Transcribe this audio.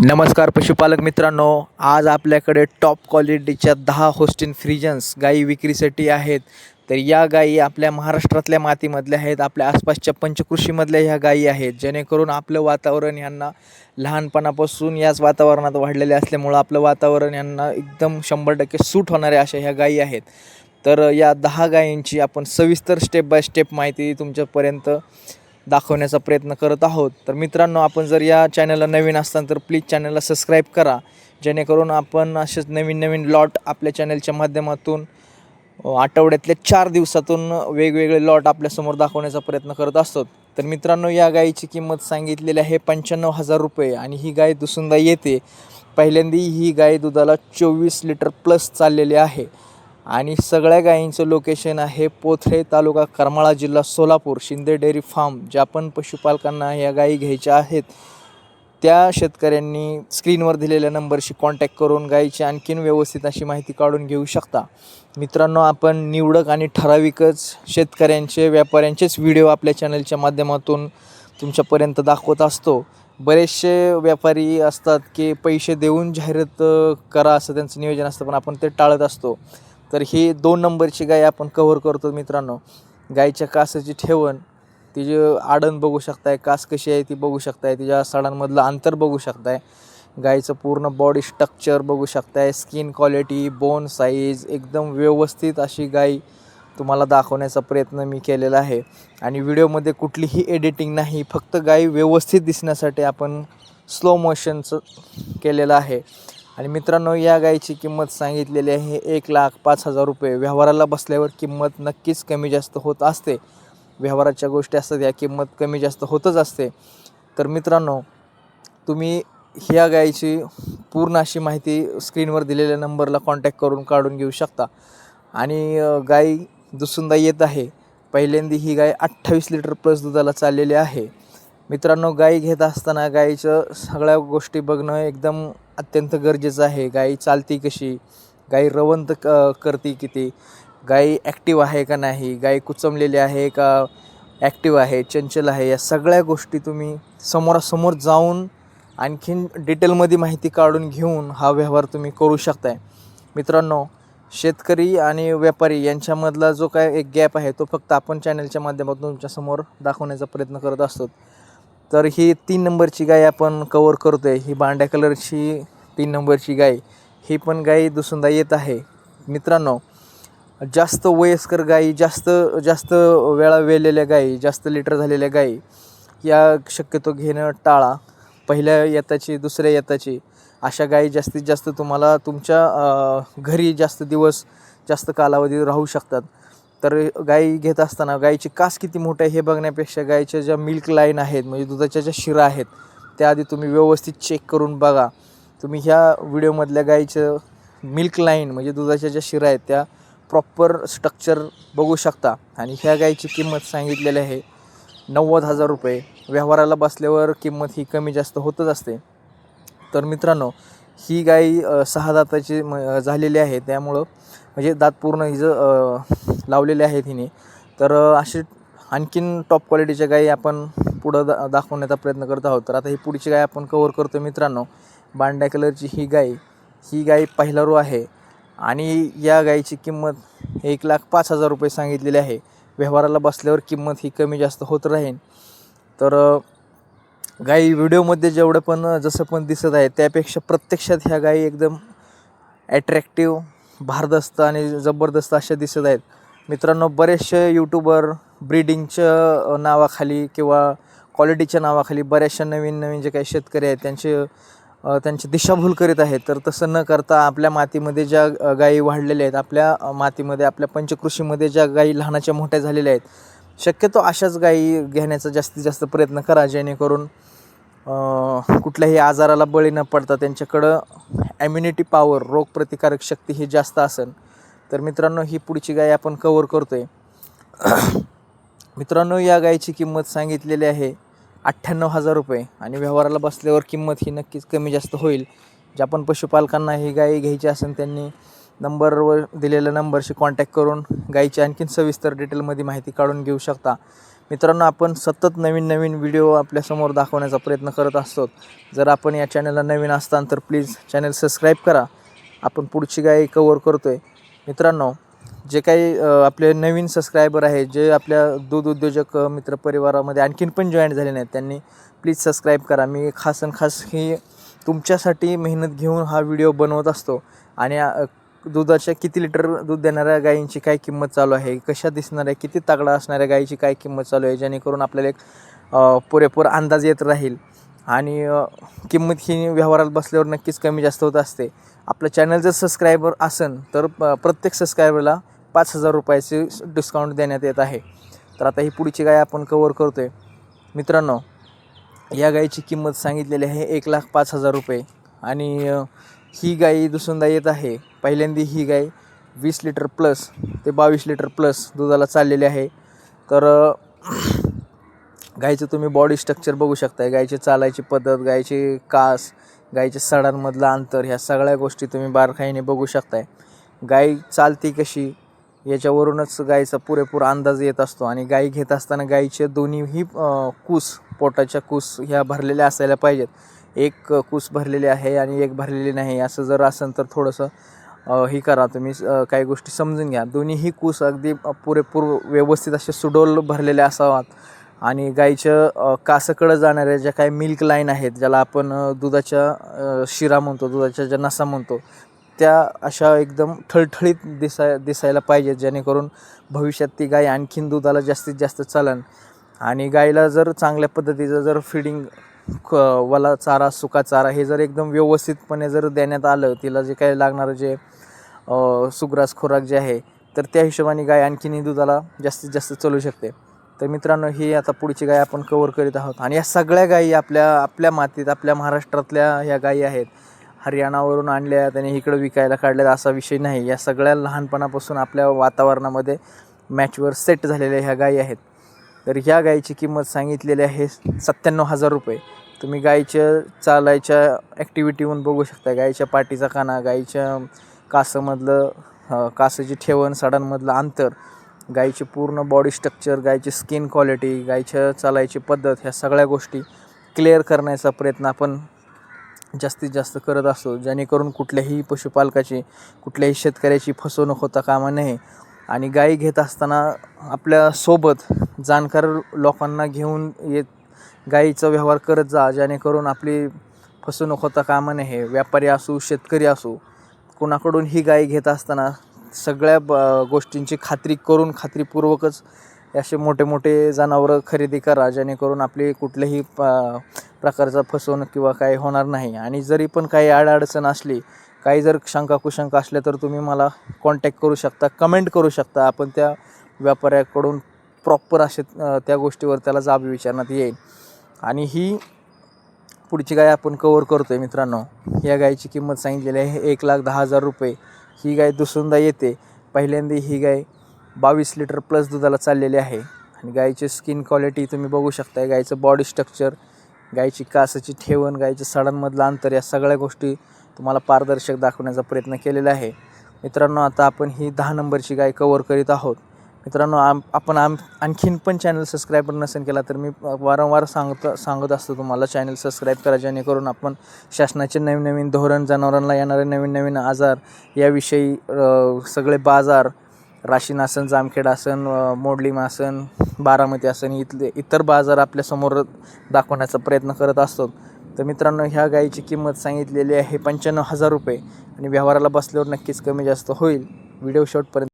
नमस्कार पशुपालक मित्रांनो, आज आपल्याकडे टॉप क्वालिटीच्या 10 होस्टिन फ्रिजन्स गायी विक्रीसाठी आहेत. तर या गायी आपल्या महाराष्ट्रातल्या मातीमधल्या आहेत, आपल्या आसपासच्या पंचकृषीमधल्या ह्या गायी आहेत. जेणेकरून आपलं वातावरण यांना लहानपणापासून याच वातावरणात वाढलेले असल्यामुळं आपलं वातावरण यांना एकदम 100% सूट होणाऱ्या अशा ह्या गायी आहेत. तर या 10 गायींची आपण सविस्तर स्टेप बाय स्टेप माहिती तुमच्यापर्यंत दाखवण्याचा प्रयत्न करत आहोत. तर मित्रांनो, आपण जर या चॅनलला नवीन असताल तर प्लीज चॅनलला सबस्क्राईब करा, जेणेकरून आपण असेच नवीन नवीन लॉट आपल्या चॅनलच्या माध्यमातून आठवड्यातल्या 4 दिवसातून वेगवेगळे लॉट आपल्यासमोर दाखवण्याचा प्रयत्न करत असतो. तर मित्रांनो, या गायीची किंमत सांगितलेली आहे 95,000 रुपये आणि ही गाय दुसुंदा येते. पहिल्यांदा ही गाय दुधाला 24 लिटर प्लस चाललेली आहे आणि सगळ्या गायींचं लोकेशन आहे पोथरे, तालुका करमाळा, जिल्हा सोलापूर. Shinde dairy form. ज्या पण पशुपालकांना या गायी घ्यायच्या आहेत त्या शेतकऱ्यांनी स्क्रीनवर दिलेल्या नंबरशी कॉन्टॅक्ट करून गायीची आणखीन व्यवस्थित अशी माहिती काढून घेऊ शकता. मित्रांनो, आपण निवडक आणि ठराविकच शेतकऱ्यांचे, व्यापाऱ्यांचेच व्हिडिओ आपल्या चॅनलच्या माध्यमातून तुमच्यापर्यंत दाखवत असतो. बरेचसे व्यापारी असतात की पैसे देऊन जाहिरात करा असं त्यांचं नियोजन असतं, पण आपण ते टाळत असतो. तर ही 2 नंबरची गाय आपण कव्हर करतो. मित्रांनो, गायीच्या कासाची ठेवण, तिची आडण बघू शकताय, कास कशी आहे ती बघू शकताय, तिच्या सडांमधलं अंतर बघू शकताय, गायीचं पूर्ण बॉडी स्ट्रक्चर बघू शकताय, स्किन क्वालिटी, बोन साईज एकदम व्यवस्थित अशी गाय तुम्हाला दाखवण्याचा प्रयत्न मी केलेला आहे. आणि व्हिडिओमध्ये कुठलीही एडिटिंग नाही, फक्त गाय व्यवस्थित दिसण्यासाठी आपण स्लो मोशनचं केलेलं आहे. आणि मित्रांनो, या गायीची किंमत सांगितलेली आहे 1,05,000 रुपये. व्यवहाराला बसल्यावर किंमत नक्कीच कमी जास्त होत असते. व्यवहाराच्या गोष्टी असतात, या किंमत कमी जास्त होतच असते. तर मित्रांनो, तुम्ही ह्या गायीची पूर्ण अशी माहिती स्क्रीनवर दिलेल्या नंबरला कॉन्टॅक्ट करून काढून घेऊ शकता. आणि गाय दुसुंदा येत आहे. पहिल्यांदा ही गाय 28 लिटर प्लस दुधाला चाललेली आहे. मित्रांनो, गाय घेत असताना गायीचं सगळ्या गोष्टी बघणं एकदम अत्यंत गरजेचं आहे. गाय चालती कशी, गाय रवंत करते किती, गाय ॲक्टिव्ह आहे का नाही, गाय कुचमलेली आहे का ॲक्टिव्ह आहे, चंचल आहे, या सगळ्या गोष्टी तुम्ही समोरासमोर जाऊन आणखीन डिटेलमध्ये माहिती काढून घेऊन हा व्यवहार तुम्ही करू शकताय. मित्रांनो, शेतकरी आणि व्यापारी यांच्यामधला जो काय एक गॅप आहे तो फक्त आपण चॅनलच्या माध्यमातून तुमच्यासमोर दाखवण्याचा प्रयत्न करत असतो. तर ही 3 नंबरची गाय आपण कवर करतो आहे. ही बांड्या कलरची 3 नंबरची गाय, ही पण गाय दुसुंदा येत आहे. मित्रांनो, जास्त वयस्कर गायी, जास्त जास्त वेळा वेलेल्या गायी, जास्त लिटर झालेल्या गायी या शक्यतो घेणं टाळा. पहिल्या येताची, दुसऱ्या येताची अशा गायी जास्तीत जास्त तुम्हाला तुमच्या घरी जास्त दिवस, जास्त कालावधी राहू शकतात. तर गाई घेत असताना गायीची कास किती मोठं आहे हे बघण्यापेक्षा गायीच्या ज्या मिल्क लाईन आहेत, म्हणजे दुधाच्या ज्या शिरा आहेत, त्या आधी तुम्ही व्यवस्थित चेक करून बघा. तुम्ही ह्या व्हिडिओमधल्या गायीचं मिल्क लाईन म्हणजे दुधाच्या ज्या शिरा आहेत त्या प्रॉपर स्ट्रक्चर बघू शकता. आणि ह्या गायीची किंमत सांगितलेली आहे 90,000 रुपये. व्यवहाराला बसल्यावर किंमत ही कमी जास्त होतच असते. तर मित्रांनो, ही गाय 6 दाताची झालेली आहे, त्यामुळं म्हणजे दात पूर्ण हिचं लावलेले आहेत हिने. तर असे आणखीन टॉप क्वालिटीच्या गायी आपण पुढं दाखवण्याचा प्रयत्न करत आहोत. तर आता ही पुढची गाय आपण कवर करतो. मित्रांनो, बांड्या कलरची ही गाय पहिला रो आहे आणि या गायीची किंमत 1,05,000 रुपये सांगितलेली आहे. व्यवहाराला बसल्यावर किंमत ही कमी जास्त होत राहील. तर गायी व्हिडिओमध्ये जेवढं पण जसं पण दिसत आहे त्यापेक्षा प्रत्यक्षात ह्या गायी एकदम ॲट्रॅक्टिव्ह, भारदस्त आणि जबरदस्त अशा दिसत आहेत. मित्रांनो, बरेचसे यूट्यूबर ब्रीडिंगच्या नावाखाली किंवा क्वालिटीच्या नावाखाली बऱ्याचशा नवीन नवीन जे काही शेतकरी आहेत त्यांची दिशाभूल करीत आहेत. तर तसं न करता आपल्या मातीमध्ये ज्या गायी वाढलेल्या आहेत, आपल्या मातीमध्ये, आपल्या पंचकृषीमध्ये ज्या गायी लहानाच्या मोठ्या झालेल्या आहेत, शक्यतो अशाच गायी घेण्याचा जास्तीत जास्त प्रयत्न करा, जेणेकरून कुठल्याही आजाराला बळी न पडता त्यांच्याकडं ॲम्युनिटी पॉवर, रोगप्रतिकारक शक्ती ही जास्त असेल. तर मित्रांनो, ही पुढची गाय आपण कवर करतो आहे. मित्रांनो, या गायीची किंमत सांगितलेली आहे 98,000 रुपये आणि व्यवहाराला बसल्यावर किंमत ही नक्कीच कमी जास्त होईल. ज्या पण पशुपालकांना ही गाय घ्यायची असेल त्यांनी नंबरवर दिलेल्या नंबरशी कॉन्टॅक्ट करून गायीची आणखीन सविस्तर डिटेलमध्ये माहिती काढून घेऊ शकता. मित्रांनो, आपण सतत नवीन नवीन व्हिडिओ आपल्यासमोर दाखवण्याचा प्रयत्न करत असतो. जर आपण या चॅनलला नवीन असताल तर प्लीज चॅनल सबस्क्राईब करा. आपण पुढची गाय कवर करतो आहे. मित्रांनो, जे काही आपले नवीन सबस्क्रायबर आहे, जे आपल्या दूध उद्योजक मित्रपरिवारामध्ये आणखीन पण जॉईन झाले नाहीत, त्यांनी प्लीज सबस्क्राईब करा. मी खास ही तुमच्यासाठी मेहनत घेऊन हा व्हिडिओ बनवत असतो. आणि दुधाच्या किती लिटर दूध देणाऱ्या गायींची काय किंमत चालू आहे, कशा दिसणाऱ्या किती तगडा असणाऱ्या गायीची काय किंमत चालू आहे, जेणेकरून आपल्याला एक पुरेपूर अंदाज येत राहील. आणि किंमत ही व्यवहारात बसल्यावर नक्कीच कमी जास्त होत असते. आपलं चॅनल जर सबस्क्रायबर असेल तर प्रत्येक सबस्क्रायबरला 5,000 रुपयाचे डिस्काउंट देण्यात येत आहे. तर आता ही पुढची गाय आपण कवर करतो आहे. मित्रांनो, या गायीची किंमत सांगितलेली आहे 1,05,000 रुपये. आणि ही गाय दुसऱ्यांदा येत आहे. पहिल्यांदा ही गाय 20 लिटर प्लस ते 22 लिटर प्लस दुधाला चाललेली आहे. तर गायीचं तुम्ही बॉडी स्ट्रक्चर बघू शकताय, गायीची चालायची पद्धत, गायीची कास, गायीच्या सडांमधलं अंतर, ह्या सगळ्या गोष्टी तुम्ही बारकाईने बघू शकताय. गाय चालती कशी याच्यावरूनच गायीचा पुरेपूर अंदाज येत असतो. आणि गाय घेत असताना गायीचे दोन्हीही पोटाच्या कूस ह्या भरलेल्या असायला पाहिजेत. एक कूस भरलेली आहे आणि एक भरलेली नाही, असं जर असेल तर थोडंसं ही करा तुम्ही, काही गोष्टी समजून घ्या. दोन्हीही कूस अगदी पुरेपूर व्यवस्थित असे सुडोल भरलेले असावात. आणि गायीच्या कासाकडं जाणाऱ्या ज्या काही मिल्क लाईन आहेत, ज्याला आपण दुधाच्या शिरा म्हणतो, दुधाच्या ज्या नसा म्हणतो, त्या अशा एकदम ठळठळीत दिसायला पाहिजेत, जेणेकरून भविष्यात ती गाय आणखीन दुधाला जास्तीत जास्त चालन. आणि गायीला जर चांगल्या पद्धतीचं जर फिडिंग, वला चारा, सुका चारा हे जर एकदम व्यवस्थितपणे जर देण्यात आलं, तिला जे काही लागणारं जे सुग्रास खोराक जे आहे, तर त्या हिशोबाने गाय आणखीनही दुधाला जास्तीत जास्त चालू शकते. तर मित्रांनो, ही आता पुढची गाय आपण कवर करीत आहोत. आणि या सगळ्या गायी आपल्या मातीत, आपल्या महाराष्ट्रातल्या ह्या गायी आहेत. हरियाणावरून आणल्यात आणि इकडं विकायला काढल्यात असा विषय नाही. या सगळ्या लहानपणापासून आपल्या वातावरणामध्ये मॅचवर सेट झालेल्या ह्या गायी आहेत. तर ह्या गायीची किंमत सांगितलेली आहे 97,000 रुपये. तुम्ही गायीच्या चालायच्या ॲक्टिव्हिटीहून बघू शकता, गायीच्या पाठीचा काना, गायीच्या कासामधलं कासाची ठेवण, सडांमधलं अंतर, गायीची पूर्ण बॉडी स्ट्रक्चर, गायीची स्किन क्वालिटी, गायीच्या चालायची पद्धत, ह्या सगळ्या गोष्टी क्लिअर करण्याचा प्रयत्न आपण जास्तीत जास्त करत असतो, जेणेकरून कुठल्याही पशुपालकाची, कुठल्याही शेतकऱ्याची फसवणूक होता कामा नये. आणि गायी घेत असताना आपल्यासोबत जाणकार लोकांना घेऊन गायीचा व्यवहार करत जा, जेणेकरून आपली फसवणूक होता कामा नये. व्यापारी असो, शेतकरी असो, कोणाकडून ही गाय घेत असताना सगळ्या गोष्टींची खात्रीपूर्वकच असे मोठे मोठे जनावरं खरेदी करा, जेणेकरून आपली कुठल्याही प्रकारचा फसवणूक किंवा काही होणार नाही. आणि जरी पण काही अडचण असली, काही जर शंका कुशंका असल्या, तर तुम्ही मला कॉन्टॅक्ट करू शकता, कमेंट करू शकता. आपण त्या व्यापाऱ्याकडून प्रॉपर असे त्या गोष्टीवर त्याला जाब विचारण्यात येईल. आणि ही पुढची गाय आपण कवर करतो आहे. मित्रांनो, या गायीची किंमत सांगितलेली आहे 1,10,000 रुपये. ही गाय दुसऱ्यांदा येते. पहिल्यांदा ही गाय 22 लिटर प्लस दुधाला चाललेली आहे. आणि गायीची स्किन क्वालिटी तुम्ही बघू शकता, गायीचं बॉडी स्ट्रक्चर, गायीची कासाची ठेवण, गायीच्या सडांमधलं अंतर, या सगळ्या गोष्टी तुम्हाला पारदर्शक दाखवण्याचा प्रयत्न केलेला आहे. मित्रांनो, आता आपण ही 10 नंबरची गाय कवर करीत आहोत. मित्रांनो, आपण आणखीन पण चॅनल सबस्क्राईबर नसेल केला तर मी वारंवार सांगत असतो तुम्हाला, चॅनल सबस्क्राईब करा, जेणेकरून आपण शासनाचे नवीन नवीन धोरण, जनावरांना येणारे नवीन नवीन आजार याविषयी सगळे बाजार, राशीन आसन, जामखेड आसन, मोडलीम आसन, बारामती आसन, इतर बाजार आपल्यासमोर दाखवण्याचा प्रयत्न करत असतो. तर मित्रांनो, ह्या गायीची किंमत सांगितलेली आहे 95,000 रुपये. आणि व्यवहाराला बसल्यावर नक्कीच कमी जास्त होईल. व्हिडिओ शेवटपर्यंत